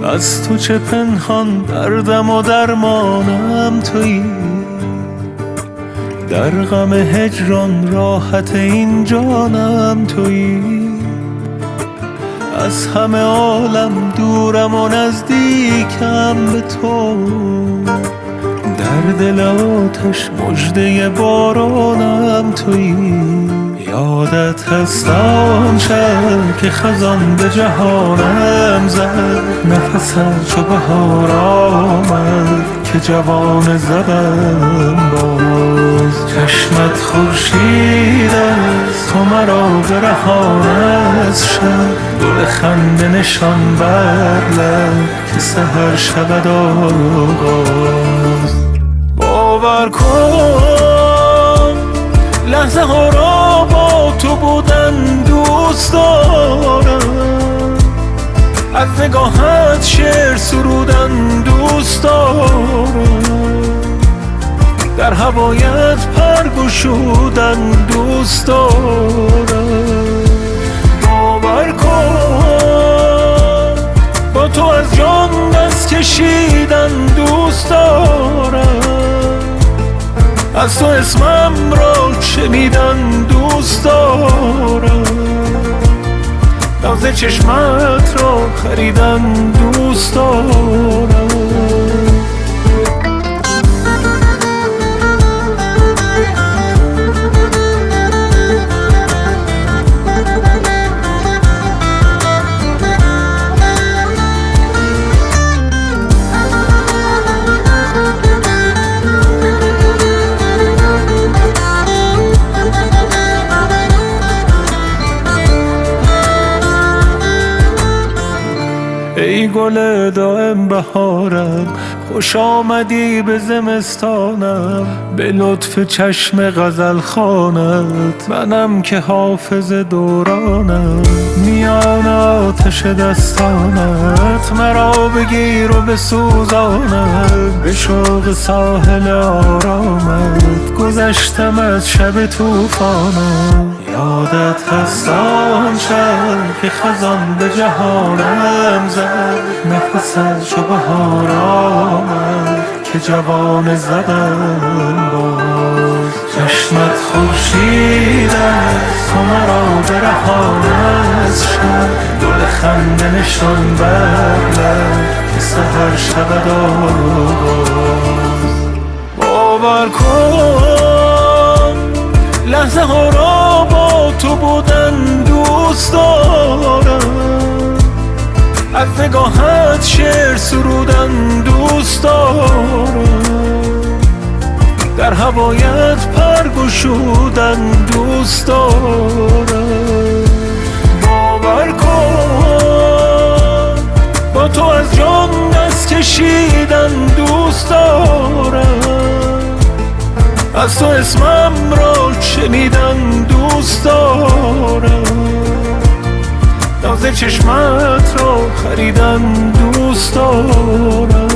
از تو چه پنهان دردم و درمانم تویی، در غم هجران راحت این جانم تویی. از همه عالم دورم و نزدیکم به تو، در دل آتش مژده بارانم تویی. یادت هست آن شب که خزان به جهانم زد، نفسم چو بهار آمد که جوان زدم باز. چشمت خورشید است تو مرا برهان از شب، گل خنده نشان بر لب که سحر شود آغاز. باور کن لحظه ها را با تو بودن دوست دارم، از نگاهت شعر سرودن دوست دارم، در هوایت پر گشودن دوست دارم. باور کن با تو از جان دست کشیدن دوست دارم، از تو اسمم را شنیدن دوست دارم، ناز چشمت را خریدن دوست دارم. ای گل دائم بهارم، خوش آمدی به زمستانم، به لطف چشم غزل خوانت منم که حافظ دورانم. میان آتش دستانت مرا بگیر و بسوزانت، به شوق ساحل آرامت گذشتم از شب طوفانم. یادت هست آن شب که خزان به جهانم زد، نفسم چو بهار آمد که جوان زدم باز. چشمت خورشید است تو مرا برهان از شب، گل خنده نشان بر لب که سحر شود آغاز. باور کن لحظه ها را با تو بودن دوست دارم، از نگاهت شعر سرودن دوست دارم، در هوایت پر گشودن دوست دارم. باور کن با تو از جان دست کشیدن دوست دارم، از تو اسمم را شنیدن دوست دارم، ناز چشمت را خریدن دوست دارم.